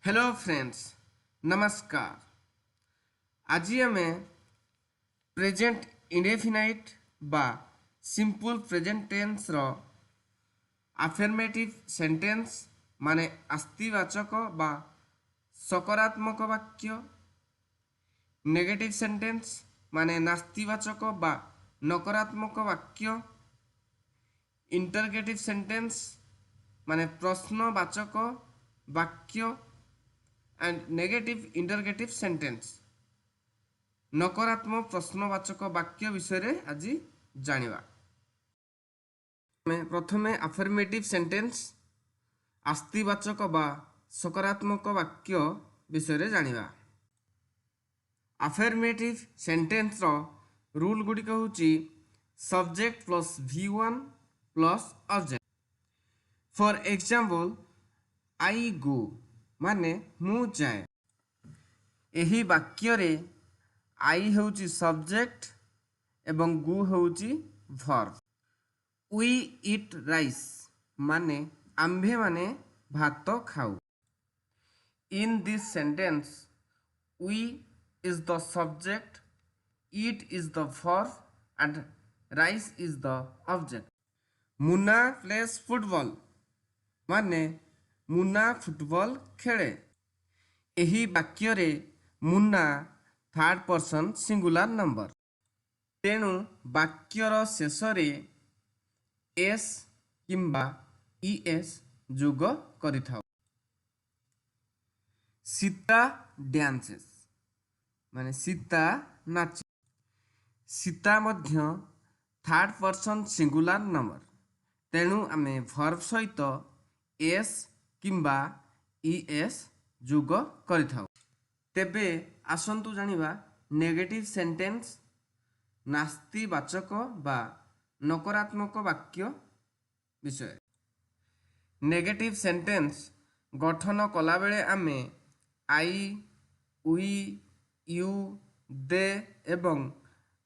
Hello friends, नमस्कार। आज आम प्रेजेंट इंडेफिनाइट बा सिंपल प्रेजेंट टेंस रो अफर्मेटिव सेंटेंस माने आस्तिवाचक बा सकारात्मक वाक्य, नेगेटिव सेंटेंस माने नास्तिवाचक बा नकारात्मक वाक्य, इंटरगेटिव सेंटेंस माने प्रश्नवाचक वाक्य एंड नेगेटिव इंटरगेटिव सेंटेंस नकारात्मक प्रश्नवाचक वाक्य विषय आज जानिबा। प्रथमे अफर्मेटिव सेंटेंस आस्तिवाचक बा सकारात्मक वाक्य विषय जानिबा। अफर्मेटिव सेंटेंस रो रूल गुडी कहूची subject plus V1 plus object. For example I go माने मु जाए। एही वाक्य रे आई होची सब्जेक्ट एवं गो होची वर्ब। वी इट राइस माने आम्भे माने भात खाऊ। In this sentence we is the subject, eat is the verb and rice is the object. Munna plays football माने मुन्ना फुटबॉल खेले। एही वाक्य रे Munna third person singular number, तेणु वाक्यर शेष एस किंबा ईएस जोग करिथाउ। सीता डांसेस माने सीता नाचे। सीता मध्य थर्ड पर्सन सिंगुलर नंबर, तेणु आमे वर्ब सहित एस किंबा ईएस जोग करिथाउ। तेबे आसंतु जानिबा नेगेटिव सेंटेंस नास्तिवाचक बा नकारात्मक वाक्य विषय। नेगेटिव सेंटेंस गठन कला बेले आमे आई, वी, यू, दे एवं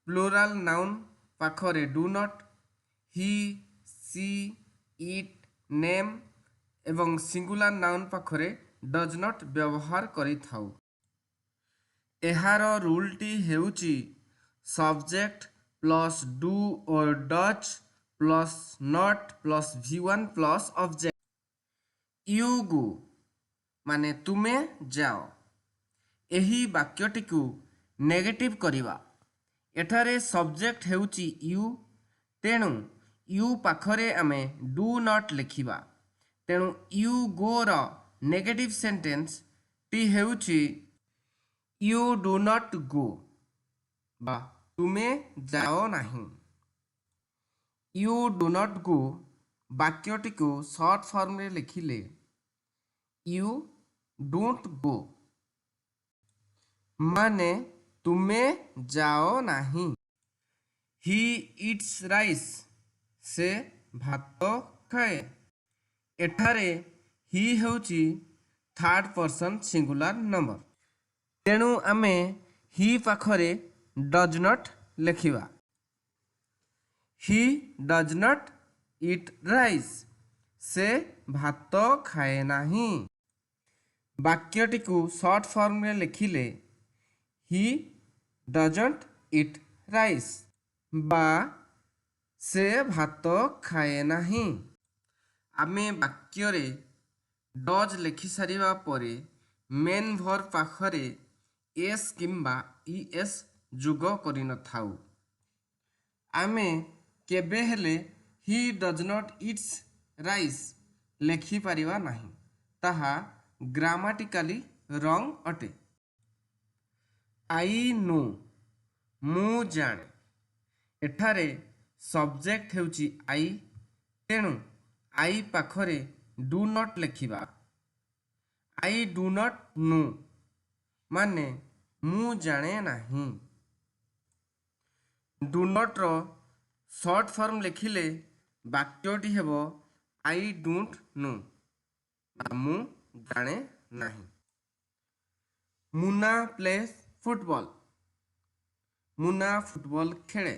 प्लुराल नाउन पाखरे do not, he, she, it, name एवं सिंगुलर नाउन पाखरे डज नॉट व्यवहार करिथाउ। एहार रूलटी हेउची सब्जेक्ट प्लस डू और does plus not plus V1 plus object. You go माने तुमे जाओ। एही वाक्यटी को नेगेटिव करिवा। एठारे सब्जेक्ट हेउची यू, तेणु यू पाखरे आमे डू नॉट लिखिबा। तेणु यू गो रो नेगेटिव सेंटेंस टी हेउची यू डू नॉट गो बा तुमे जाओ नहीं। यू डू नॉट गो वाक्यटी को शॉर्ट फॉर्म रे लिखिले यू डोंट गो माने तुमे जाओ नहीं। ही इट्स राइस से भात खाए। एठारे ही हेउची थर्ड पर्सन सिंगुलर नंबर, तेणु आमे ही पाखरे डज नॉट लिखिबा। He does not eat rice से भात खाए नहीं। वाक्यटी को शॉर्ट फॉर्म रे लिखिले ही डजंट इट राइस बा से भात खाए नहीं। आमे वाक्य रे डज लिखि सारिबा परे मेन वर्ब पाखरे एस किंबा ईएस जोग करि न थाउ। आमे केबे हेले ही डज नॉट इट्स राइस लिखि पारिबा नहीं, ताहा ग्रामाटिकाली रॉन्ग अटे। आई नो मु जाने। एठारे सब्जेक्ट हेउची आई, तेणु आई पाखरे डू नॉट लिखिबा। आई डू नॉट नो माने मु जाने नहीं। डू नॉट रो शॉर्ट फॉर्म लिखिले वाक्यटी हेबो आई डोंट नो मु जाने नहीं। Munna plays football Munna football खेले।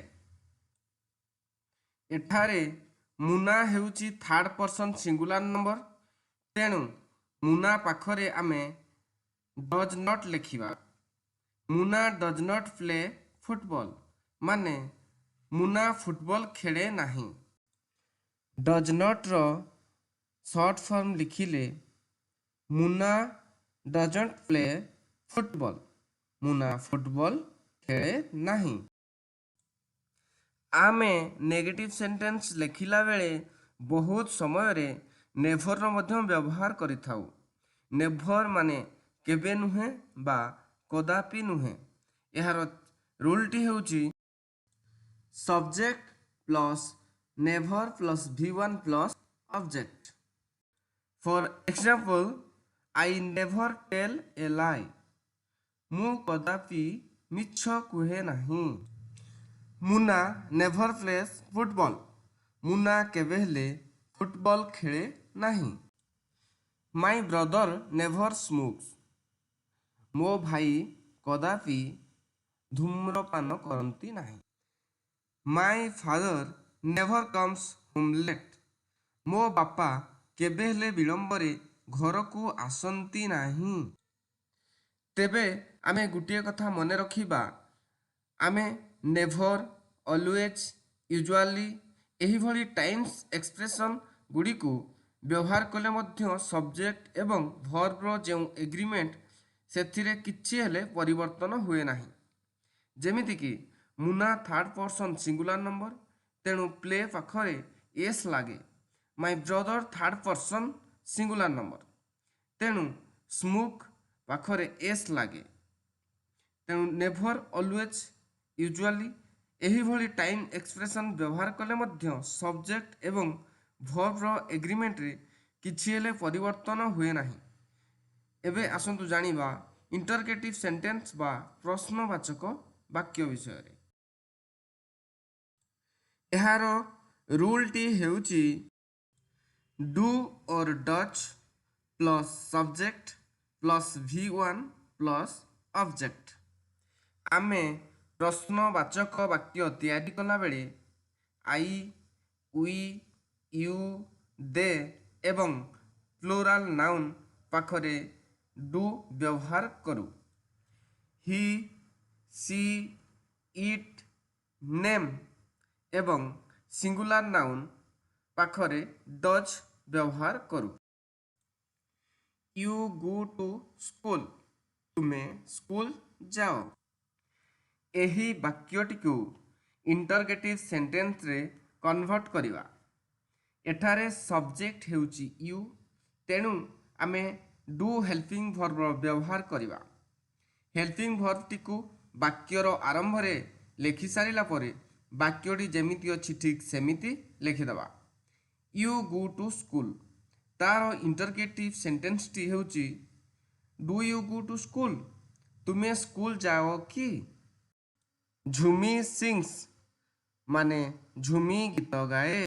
एठारे मुन्ना हेउची थर्ड पर्सन सिंगुलर नंबर, तेणु मुन्ना पाखरे आमे does not लिखिबा Muna does not play football माने मुना फुटबॉल खेले नाही। डज नॉट रो शॉर्ट फॉर्म लिखिले Muna doesn't play football Muna football खेले नाही। आमे नेगेटिव सेंटेंस लिखिला बेले बहुत समय रे नेभर रो मध्य व्यवहार करिथाउ। नेभर माने केबे नुहे बा कदापि नुहे। यार रूलटी हेउची subject plus never plus V1 plus object. For example I never tell a lie मु कदापि मिछ कुहे नाही। मुना नेभर प्लेस फुटबॉल मुना केबे हेले फुटबॉल खेले नाही। माई ब्रदर नेभर स्मोक्स मो भाई कदापि धूम्रपान करती नाही। My father never comes home late मो बापा केबे हेले विलंबरे घर को आसंती नाही। तेबे आमे गुटिए कथा मने रखिबा आमे नेभर ऑलवेज यूजुअली एही भली टाइम्स एक्सप्रेशन गुडी को व्यवहार कले मध्य सब्जेक्ट एवं वर्ब रो जे एग्रीमेंट सेथिरे किछि हेले परिवर्तन हुए नाही। जेमिति कि मुना थर्ड पर्सन सिंगुलर नंबर तेणु प्ले पाखरे एस लागे। My brother third person singular number तेणु स्मोक पाखरे एस लागे। तेणु नेभर ऑलवेज यूजुअली एही भली टाइम एक्सप्रेशन व्यवहार कले मध्य सब्जेक्ट एवं वर्ब रो एग्रीमेंट रे किछि हेले परिवर्तन हुए नाही। एबे आसंतु जानिबा इंटरगेटिव सेंटेंस बा प्रश्नवाचक वाक्य विषय रे। एहार रूलटी हेउची डू और Dutch plus subject plus V1 plus object. आमे प्रश्नवाचक वाक्य तैयारी कला बेले आई वी यू दे एवं प्लुराल नाउन पाखरे डू व्यवहार करू। ही सी इट नेम एवं सिंगुलर नाउन पाखरे डज व्यवहार करू। यू गो टू स्कूल तुमे स्कूल जाओ। एही वाक्यटी को इंटरगेटिव सेंटेंस रे कन्वर्ट करिवा। एठारे सब्जेक्ट हेउची यू तेणु आमे डू हेल्पिंग वर्ब व्यवहार करिवा। हेल्पिंग वर्ब टी को वाक्यर आरंभ रे लिखि सारिला परे वाक्यटी जेमिति अछि ठीक सेमिति लिखिदबा। यू गो टू स्कूल तार इंटरगेटिव सेंटेंस टी हेउची do you go to school तुमे स्कूल जाओ कि। झुमी सिंग्स माने झुमी गीत गाए।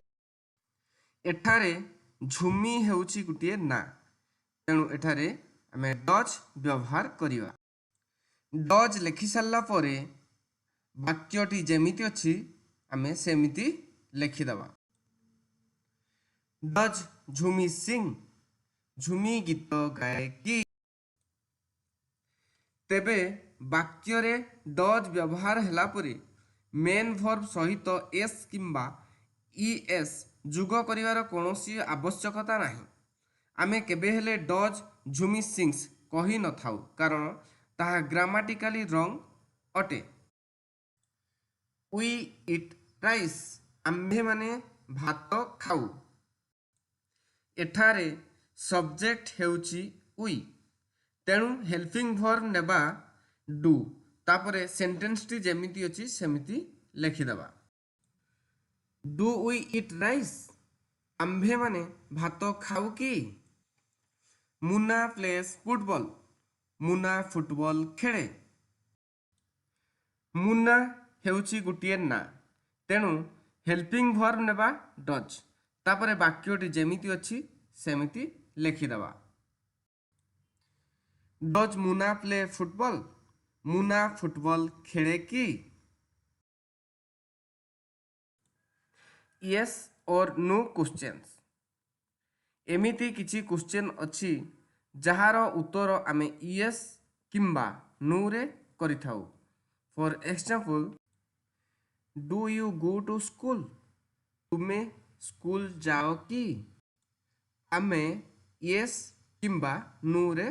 एठारे झुमी हेउची गुटिए ना तेणु एठारे आमे डज व्यवहार करिवा। डज लिखि सारला परे वाक्यटी जेमिति अछि आमे सेमिति लिखिदबा। डज झुमी सिंग झुमी गीत गाए कि। तेबे वाक्य रे डज व्यवहार हेला परे मेन वर्ब सहित एस किंबा ईएस जुग करिवार कोनोसी आवश्यकता नाही। आमे केबे हेले डज झुमी सिंग्स कहि न थाउ कारण ताहा ग्रामाटिकली रंग अटे। वी इट राइस आम्भे माने भात खाऊ। एठारे सब्जेक्ट हेउची वी तेणु हेल्पिंग वर्ब नेबा डू तापरे सेंटेंस टी जेमिति अछि सेमिति लिखिदबा। डू वी इट राइस आम्भे माने भात खाऊ कि। मुना प्लेस फुटबॉल मुना फुटबॉल खेले। मुना हेउची गुटिए ना तेणु हेल्पिंग वर्ब नेबा डज तापरे वाक्यटी जेमिति अछि सेमिति लिखिदबा। Does Muna play football Muna football खेले कि। यस और नो क्वेश्चंस एमिति किछि क्वेश्चन अछि जहार उत्तर आमे यस किंबा नु रे करिथाउ। For example, do you go to school? तुमे स्कूल जाओ कि? आमे येस किंबा नु रे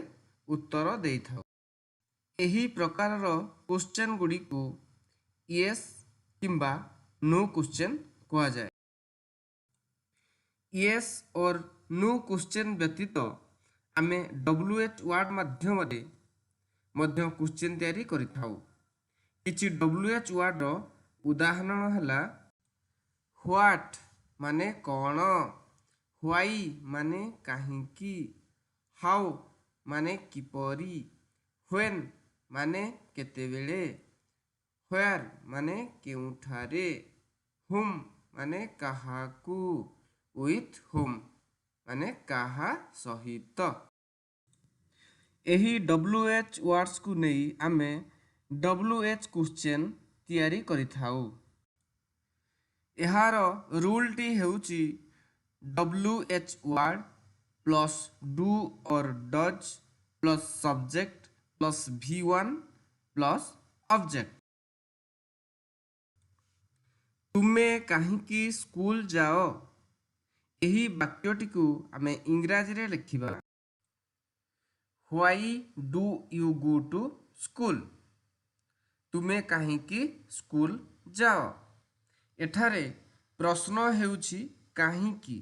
उत्तर देइथाउ। एही प्रकारर क्वेश्चन गुडी को येस किंबा नो क्वेश्चन कहा जाए। येस और नो क्वेश्चन व्यतीत आमे WH वर्ड माध्यम मध्य क्वेश्चन तैयारी करिथाउ। किछि WH वर्ड उदाहरण हला व्हाट माने कौन, व्हाई माने काहिंकी, हाउ माने किपरि, व्हेन माने केतेबेले, व्हेयर माने केउठारे, हुम माने काहाकू, विथ हुम माने काहा सहित। एही WH वर्ड्स को नहीं आमे WH क्वेश्चन तैयारी करिथाउ। एहार रूल टी हेउची WH वर्ड प्लस डू और does plus subject plus V1 plus object. तुमे काहिंकी स्कूल जाओ, एही वाक्यटी को आमे इंग्राजी रे लिखिबा why do you go to school? तुमे काहिंकी स्कूल जाओ। एठारे प्रश्न हेउची काहिंकी,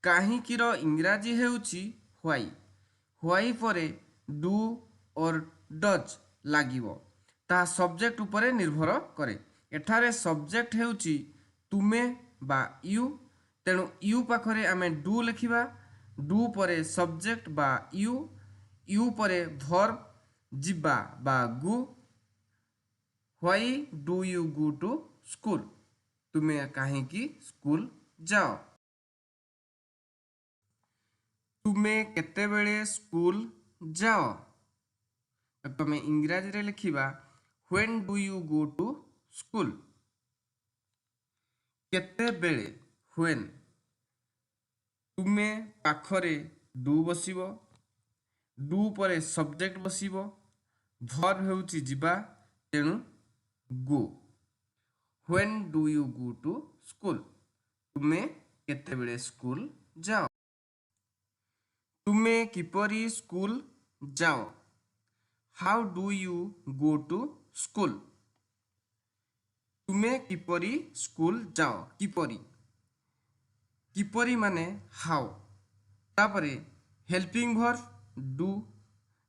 काहिंकी रो इंग्राजी हेउची व्हाई, व्हाई परे डू और डज लागिवो, ता सब्जेक्ट उपरे निर्भर करे। एठारे सब्जेक्ट हेउची तुमे बा यू, तेणु यू पाखरे आमे डू लिखिबा, डू परे सब्जेक्ट बा यू, यू परे वर्ब जिबा बा गु। Why do you go to school? तुमे काहिंकी स्कूल जाओ। तुमे केतेबेले स्कूल जाओ? तुमे इंग्राजी रे लिखिबा when do you go to school? केतेबेले व्हेन, तुमे पाखरे डू बसिबो, डू परे सब्जेक्ट बसिबो, वर्ब हेउची जिबा, तेणु go. When do you go to school? तुमे केतेबेले स्कूल जाओ। तुमे किपरि स्कूल जाओ? How do you go to school? तुमे किपरि स्कूल जाओ। किपरि, किपरि माने हाउ, तापरे helping verb do,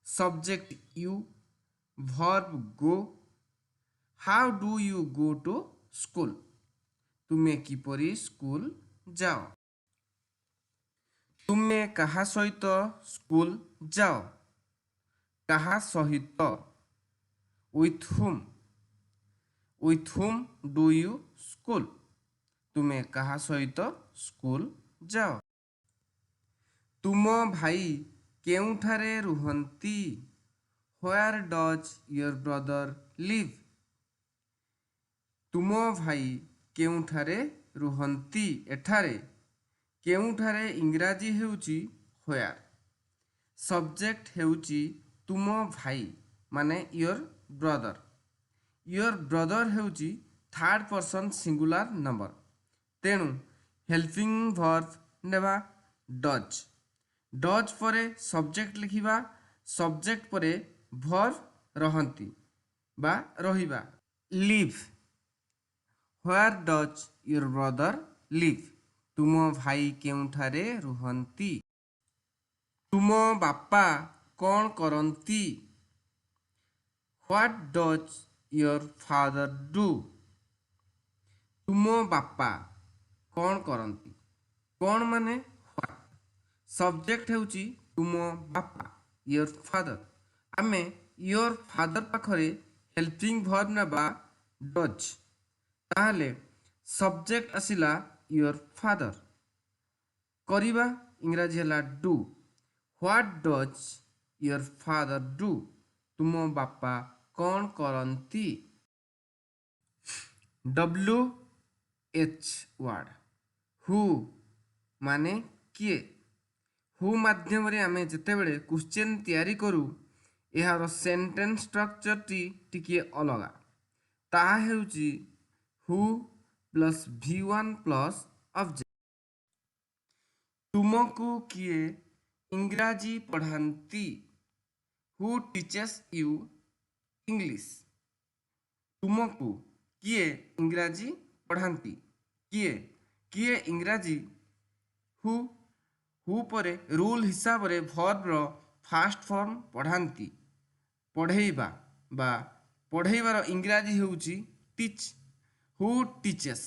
subject you, verb go. How do you go to school? तुमे किपरि स्कूल जाओ। तुमे काहा सहित स्कूल जाओ? काहा सहित, with whom, with whom do you school? तुमे काहा सहित स्कूल जाओ। तुम भाई केउठारे रुहंती? Where does your brother live? तुम भाई केउठारे रुहंती? एठारे केउठारे इंग्राजी हेउची व्हेयर, सब्जेक्ट हेउची तुम भाई माने योर ब्रदर, योर ब्रदर हेउची थर्ड पर्सन सिंगुलर नंबर, तेणु हेल्पिंग वर्ब नेबा डज, डज परे सब्जेक्ट लिखिबा, सब्जेक्ट परे वर्ब रहंती बा रहिबा, live. Where does your brother live? तुम भाई केउठारे रुहंती? तुम बापा कौन करंती? What does your father do? तुम बापा कौन करंती? कौन माने व्हाट, सब्जेक्ट हेउची तुम बापा, योर फादर। आमे योर फादर पाखरे हेल्पिंग वर्ब नेबा डज, ताहले सब्जेक्ट आसिला योर फादर, करिबा इंग्राजी हला do. What does your father do? तुम बापा कौन करंती? WH वर्ड हु माने किए, हु माध्यम रे आमे जेतेबेले क्वेश्चन तैयारी करू, ଏହାର ସେଣ୍ଟେନ୍ସ ଷ୍ଟ୍ରକ୍ଚରଟି ଟିକିଏ ଅଲଗା। ତାହା ହେଉଛି ହୁ ପ୍ଲସ୍ V1 ପ୍ଲସ୍ ଅବଜେକ୍ଟ। ତୁମକୁ କିଏ ଇଂରାଜୀ ପଢ଼ାନ୍ତି? ହୁ ଟିଚେସ୍ ୟୁ ଇଂଲିଶ। ତୁମକୁ କିଏ ଇଂରାଜୀ ପଢ଼ାନ୍ତି? କିଏ ଇଂରାଜୀ? ହୁ ପରେ ରୁଲ୍ ହିସାବରେ ଭର୍ବର ଫାଷ୍ଟ ଫର୍ମ ପଢ଼ାନ୍ତି। ପଢ଼େଇବା ବା ପଢ଼େଇବାର ଇଂରାଜୀ ହେଉଛି ଟିଚ୍। Who teaches.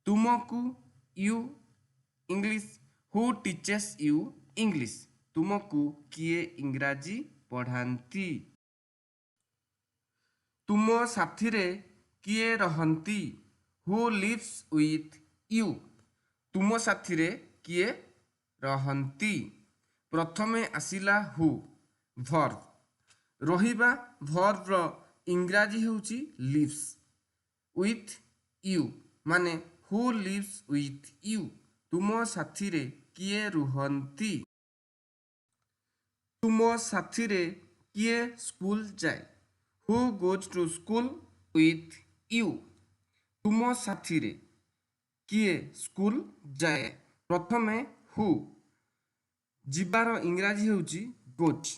ତୁମକୁ you English. Who teaches you English. ତୁମକୁ କିଏ ଇଂରାଜୀ ପଢ଼ାନ୍ତି? ତୁମ ସାଥିରେ କିଏ ରହନ୍ତି? Who lives with you. ତୁମ ସାଥିରେ କିଏ ରହନ୍ତି? ପ୍ରଥମେ ଆସିଲା ହୁ ଭର୍ବ। ରହିବା ଭର୍ବର ଇଂରାଜୀ ହେଉଛି ଲିଭ୍ସ ୱିଥ୍ ୟୁ, ମାନେ ହୁ ଲିଭ୍ସ ୱିଥ୍ ୟୁ। ତୁମ ସାଥିରେ କିଏ ରୁହନ୍ତି? ତୁମ ସାଥିରେ କିଏ ସ୍କୁଲ ଯାଏ? ହୁ goes two school with you. ତୁମ ସାଥିରେ କିଏ ସ୍କୁଲ ଯାଏ? ପ୍ରଥମେ ହୁ, ଯିବାର ଇଂରାଜୀ ହେଉଛି ଗୋଜ୍।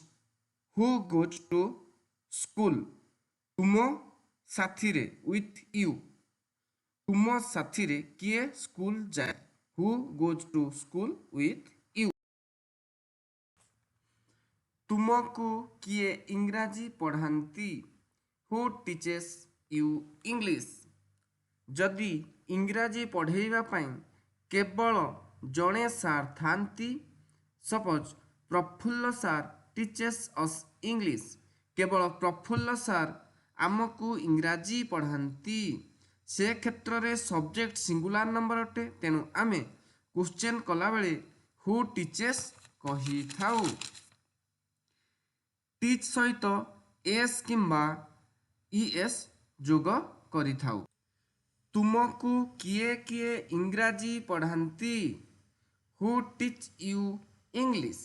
ହୁ ଗୋଜ୍ ଟୁ ସ୍କୁଲ। ତୁମ ସାଥିରେ ୱିଥ୍ ୟୁ। ତୁମ ସାଥିରେ କିଏ ସ୍କୁଲ ଯାଏ? ହୁ goes two school with you. ତୁମକୁ କିଏ ଇଂରାଜୀ ପଢ଼ାନ୍ତି? ହୁ ଟିଚେସ୍ ୟୁ ଇଂଲିଶ। ଯଦି ଇଂରାଜୀ ପଢ଼େଇବା ପାଇଁ କେବଳ ଜଣେ ସାର୍ ଥାନ୍ତି, ସପୋଜ ପ୍ରଫୁଲ୍ଲ ସାର୍ ଟିଚେସ୍ ଅସ୍ ଇଂଲିଶ, କେବଳ ପ୍ରଫୁଲ୍ଲ ସାର୍ ଆମକୁ ଇଂରାଜୀ ପଢ଼ାନ୍ତି, ସେ କ୍ଷେତ୍ରରେ ସବଜେକ୍ଟ ସିଙ୍ଗୁଲାର ନମ୍ବର ଅଟେ। ତେଣୁ ଆମେ କ୍ୱେଶ୍ଚନ୍ କଲାବେଳେ ହୁ ଟିଚେସ୍ କହିଥାଉ। ଟିଚ୍ ସହିତ ଏସ୍ କିମ୍ବା ଇଏସ୍ ଯୋଗ କରିଥାଉ। ତୁମକୁ କିଏ ଇଂରାଜୀ ପଢ଼ାନ୍ତି? ହୁ ଟିଚ୍ ୟୁ ଇଂଲିଶ।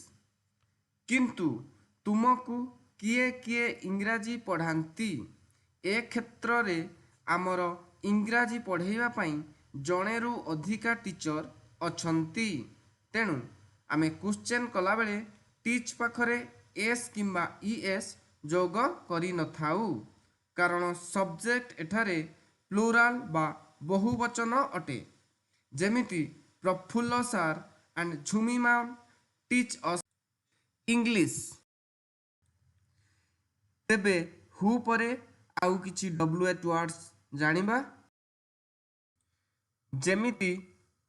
କିନ୍ତୁ ତୁମକୁ କିଏ ଇଂରାଜୀ ପଢ଼ାନ୍ତି? ଏ କ୍ଷେତ୍ରରେ ଆମର ଇଂରାଜୀ ପଢ଼େଇବା ପାଇଁ ଜଣେରୁ ଅଧିକା ଟିଚର ଅଛନ୍ତି। ତେଣୁ ଆମେ କ୍ୱେଶ୍ଚନ୍ କଲାବେଳେ ଟିଚ୍ ପାଖରେ ଏସ୍ କିମ୍ବା ଇଏସ୍ ଯୋଗ କରିନଥାଉ, କାରଣ ସବଜେକ୍ଟ ଏଠାରେ ପ୍ଲୁରାଲ ବା ବହୁବଚନ ଅଟେ। ଯେମିତି Prafulla sir and Jhumi ma'am teach us English. ତେବେ ହୁ ପରେ ଆଉ କିଛି WH ୱାର୍ଡସ୍ ଜାଣିବା। ଯେମିତି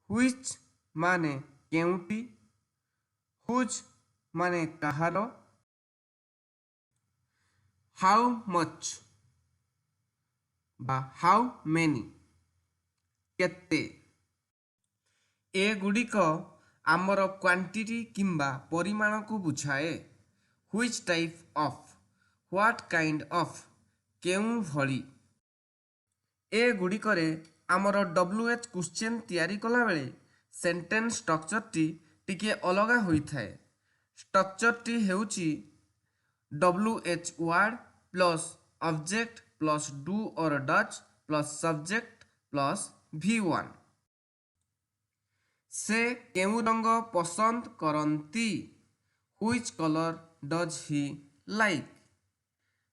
ହୁଇଚ୍ ମାନେ କେଉଁଟି, ହୁଜ୍ ମାନେ କାହାର, ହାଉ ମଚ୍ ବା ହାଉ ମେନି କେତେ। ଏଗୁଡ଼ିକ ଆମର କ୍ୱାଣ୍ଟିଟି କିମ୍ବା ପରିମାଣକୁ ବୁଝାଏ। Which type of, what kind of, କେଉଁ ଭଳି। ଏଗୁଡ଼ିକରେ ଆମର WH କ୍ୱେଶ୍ଚନ୍ ତିଆରି କଲାବେଳେ ସେଣ୍ଟେନ୍ସ ଷ୍ଟ୍ରକ୍ଚରଟି ଟିକିଏ ଅଲଗା ହୋଇଥାଏ। ଷ୍ଟ୍ରକ୍ଚରଟି ହେଉଛି WH word plus object plus do or does plus subject plus V1। ସେ କେଉଁ ରଙ୍ଗ ପସନ୍ଦ କରନ୍ତି? Which colour does he like.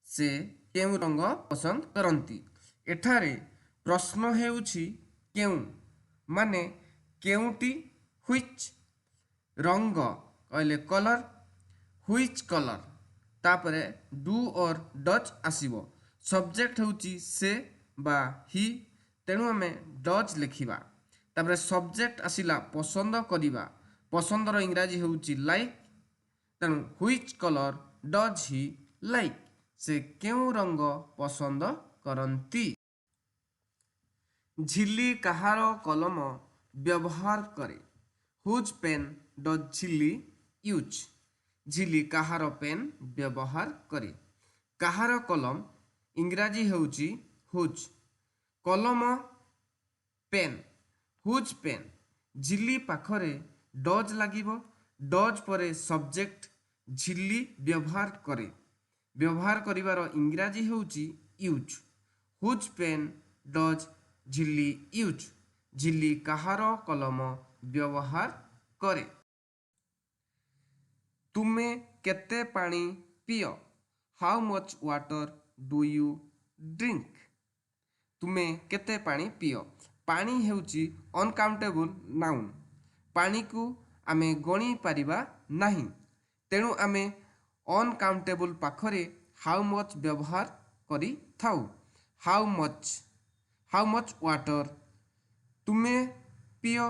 ସେ କେଉଁ ରଙ୍ଗ ପସନ୍ଦ କରନ୍ତି। ଏଠାରେ ପ୍ରଶ୍ନ ହେଉଛି କେଉଁ, ମାନେ କେଉଁଟି। ହୁଇଚ୍ ରଙ୍ଗ କହିଲେ କଲର୍, ହୁଇଚ୍ କଲର୍, ତାପରେ ଡୁ ଅର୍ ଡଜ୍ ଆସିବ। ସବଜେକ୍ଟ ହେଉଛି ସେ ବା ହି, ତେଣୁ ଆମେ ଡଜ୍ ଲେଖିବା। ତାପରେ ସବଜେକ୍ଟ ଆସିଲା ପସନ୍ଦ କରିବା, ପସନ୍ଦର ଇଂରାଜୀ ହେଉଛି ଲାଇକ୍। ତେଣୁ which colour does he like, ସେ କେଉଁ ରଙ୍ଗ ପସନ୍ଦ କରନ୍ତି। ଝିଲି କାହାର କଲମ ବ୍ୟବହାର କରେ? Whose pen does Jhili use. Jhili କାହାର ପେନ୍ ବ୍ୟବହାର କରେ। କାହାର କଲମ ଇଂରାଜୀ ହେଉଛି ହୁଜ୍। କଲମ ପେନ୍, ହୁଜ୍ ପେନ୍। ଝିଲି ପାଖରେ ଡଜ୍ ଲାଗିବ। ଡଜ୍ ପରେ ସବଜେକ୍ଟ ଝିଲି ବ୍ୟବହାର କରେ। व्यवहार करिवार इंग्राजी होउची यूज। हुज पेन डज झिल्ली यूज। झिल्ली कहार कलम व्यवहार करे। तुमे केते पानी पियो। How much water do you drink. तुमे केते पानी पियो। पानी हेउची अनकाउंटेबल नाउन। पानी को आमे गणी पारिबा नाही, तेणु आमे अनकाउंटेबल पाखरे हाउ मच व्यवहार करी थाउ। How much water. तुमे पियो।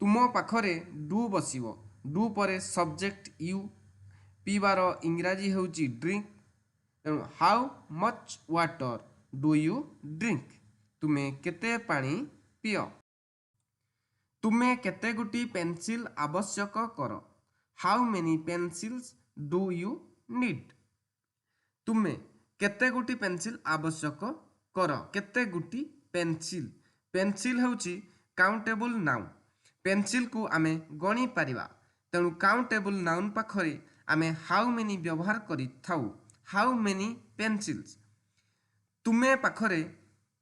तुम पाखरे डू बसिबो। डू परे सब्जेक्ट यू। पीबार इंग्राजी हेउची ड्रिंक, तेणु how much water do you drink. तुमे केते पानी पियो। तुमे केते गुटी पेंसिल आवश्यक कर। How many pencils do you need. तुमे केते गुटी पेंसिल आवश्यक कर। केते गुटी पेंसिल। पेंसिल हेउची काउंटेबल नाउन। पेंसिल को आमे गणी पारिबा, तेणु काउंटेबल नाउन पाखरे आमे हाउ मेनी व्यवहार करी थाउ। How many pencils. तुमे पाखरे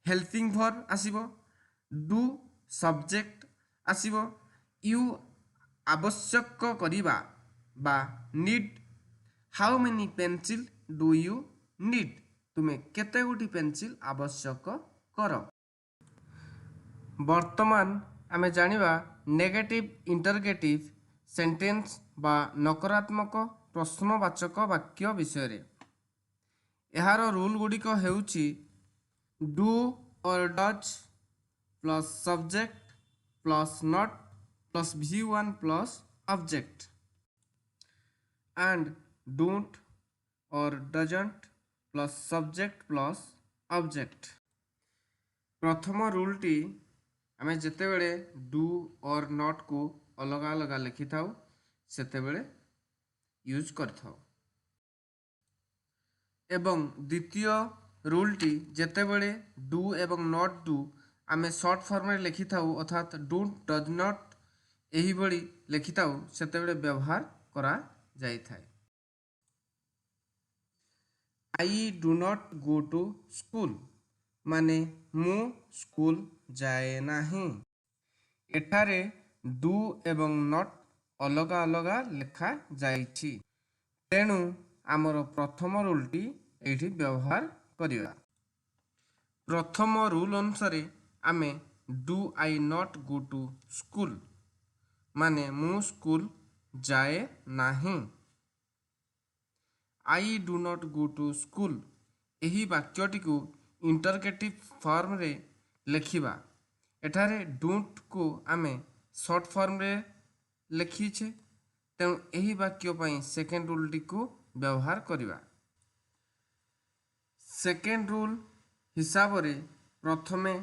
हेल्पिंग वर्ब आसीबो। डू सब्जेक्ट आसीबो। यू आवश्यक करिबा बा need. How many pencil do you need. तुमे केते गुटी पेंसिल आवश्यक कर। वर्तमान आमे जानिबा नेगेटिव इंटरगेटिव सेंटेंस बा नकारात्मक प्रश्नवाचक वाक्य विषय। यार रूल गुड़िक हेउची डू और does plus subject plus not plus V1 plus object and don't और doesn't plus subject plus object. प्रथम रूल टी आमे जेते बेले डू और नॉट को अलग अलग लिखि थाउ सेते बेले यूज करथाउ। एवं द्वितीय रूल टी जेते बेले डू एवं नॉट डू आमे शॉर्ट फॉर्म रे लिखि थाउ, अर्थात डोंट डज नॉट एही बड़ी लिखि थाउ सेते बेले व्यवहार करा जाई थाए। I do not go to school माने मु स्कूल जाए नाही। एठारे डू एवं नॉट अलग अलग लिखा जाइछि, तेणु आमर प्रथम रूल टी एठी व्यवहार करिया। प्रथम रूल अनुसार आमे do I not go to school माने मु स्कूल जाए नाही। I do not go to school एही वाक्यटी को इंटरगेटिव फॉर्म रे लिखिबा। एठारे डोंट को आमे शॉर्ट फॉर्म रे लिखिछे, तेणु एही वाक्य पई सेकेंड रूल टी को व्यवहार करिबा। सेकेंड रूल हिसाब रे प्रथमे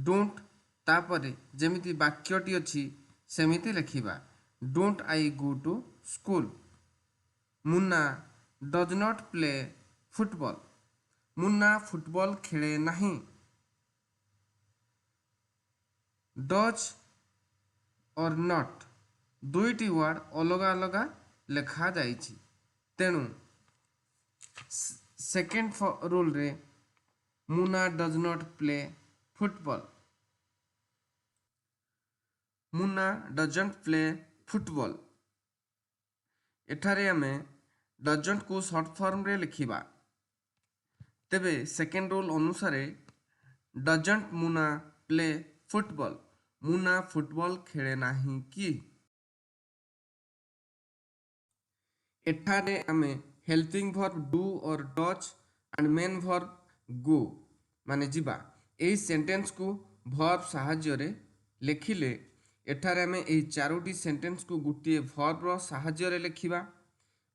डोंट तापरे जेमिति वाक्यटी अछि सेमिति लिखिबा। Don't I go to school. Munna does not play football. Munna football खेले नहीं। डज और नॉट दुईटी वर्ड अलग अलग लिखा जाइछि, तेणु सेकेंड रूल रे Munna does not play football. Munna doesn't play football. एठारे आमे डजंट को शॉर्ट फॉर्म रे लिखिबा। तेबे सेकेंड रूल अनुसार doesn't Munna play football. Munna football खेले नाही कि। एठारे आमे हेल्पिंग वर्ब डू और does and main verb go माने जिबा एही सेंटेंस को वर्ब साहाय्य रे लिखिले एठारे आमे एही चारोटी सेंटेंस को गुटिए वर्ब रो साहाय्य रे लिखिबा।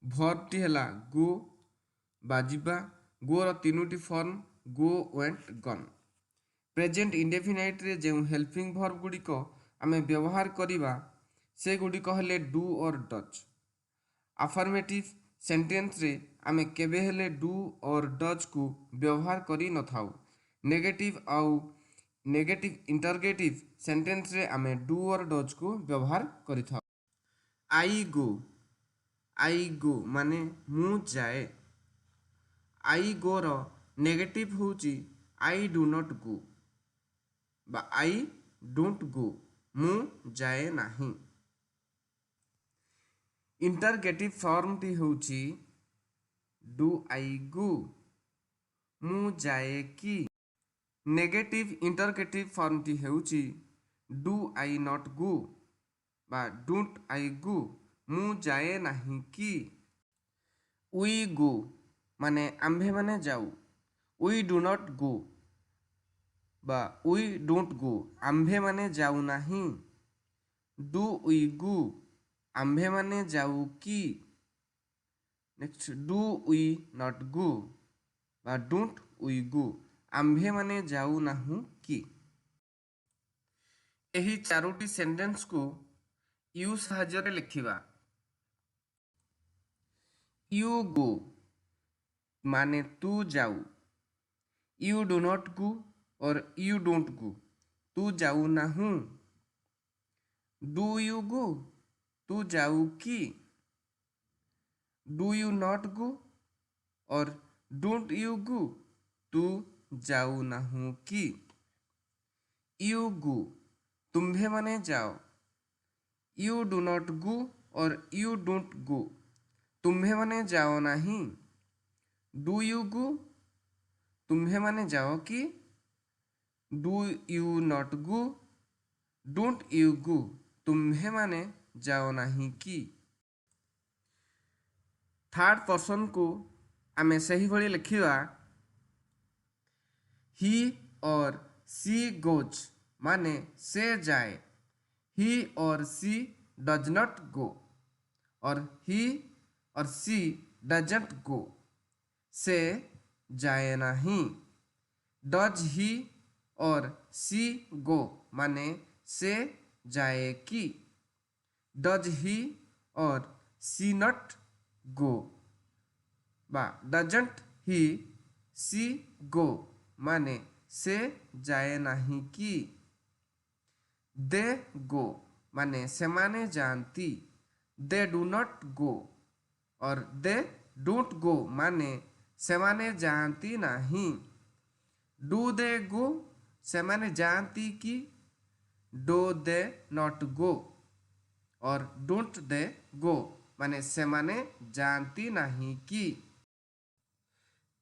वर्ब टी हला गो बा जिबा। गो रो तीनोटी form go went gone. Present indefinite रे जे हेल्पिंग वर्ब गुडी को आमे व्यवहार करिबा से गुडी को हले डू और डज। अफर्मेटिव सेंटेंस रे आमे केबे हेले डू और डज को व्यवहार करी न थाउ। नेगेटिव आउ नेगेटिव इंटरगेटिव सेंटेंस रे आमे डू और डज को व्यवहार करी थाउ। आई गो माने मु जाए। आई गो रो नेगेटिव होची आई डू नॉट गो बा आई डोंट गो मु जाए नाही। इंटरगेटिव फॉर्म टी होची डू आई गो मु जाए कि। नेगेटिव इंटरगेटिव फॉर्म टी होची डू आई नॉट गो बा डोंट आई गो मु जाए नाही कि। वी गो माने आम्भे माने जाऊ वी डू नॉट गो बा वी डोंट गो आम्भे माने जाऊ नाही। डू वी गो आम्भे माने जाऊ कि। Next do we not go बा डोंट वी गो आम्भे माने जाऊ नाहु कि। एही चारोटी सेंटेंस को यू साहाय्य लिखिबा। यू गो माने तू जाऊ यू डू नॉट गो और यू डोंट गो तू जाऊ नाहु। डू यू गो तू जाऊ कि। डू यू नॉट गो और डोंट यू गो तू जाऊ नाहु कि। यू गो तुम्भे माने जाओ यू डू नॉट गो और यू डोंट गो तुम्भे माने जाओ नहीं। डू यू गो तुम्भे माने जाओ कि। Do you not go don't you go तुम्भे माने जाओ नहीं कि। थर्ड पर्सन को आमे सही भली लिखिबा। ही और सी गोज माने से जाए ही और सी डज नॉट गो और ही और सी डजंट गो से जाए नहीं। डज ही और सी गो माने से जाए कि। डज ही और सी नॉट गो बा डजंट ही सी गो माने से जाए नहीं कि। दे गो माने सेमाने जानती दे डू नॉट गो और दे डोंट गो माने सेमाने जानती नहीं। डू दे गो सेमाने जानती कि। डू दे नॉट गो और डोंट दे गो माने सेमाने जानती नहीं कि।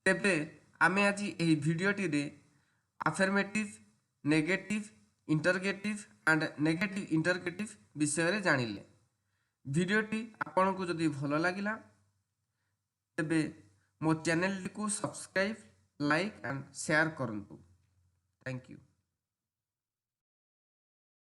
तेबे आमे आज एही भिडियोटी रे affirmative negative interrogative and negative interrogative विषय रे जानिले। भिडियोटी आपन को जदि भलो लागिला तेबे मो चैनल को सब्सक्राइब लाइक एंड शेयर करंतु। Thank you.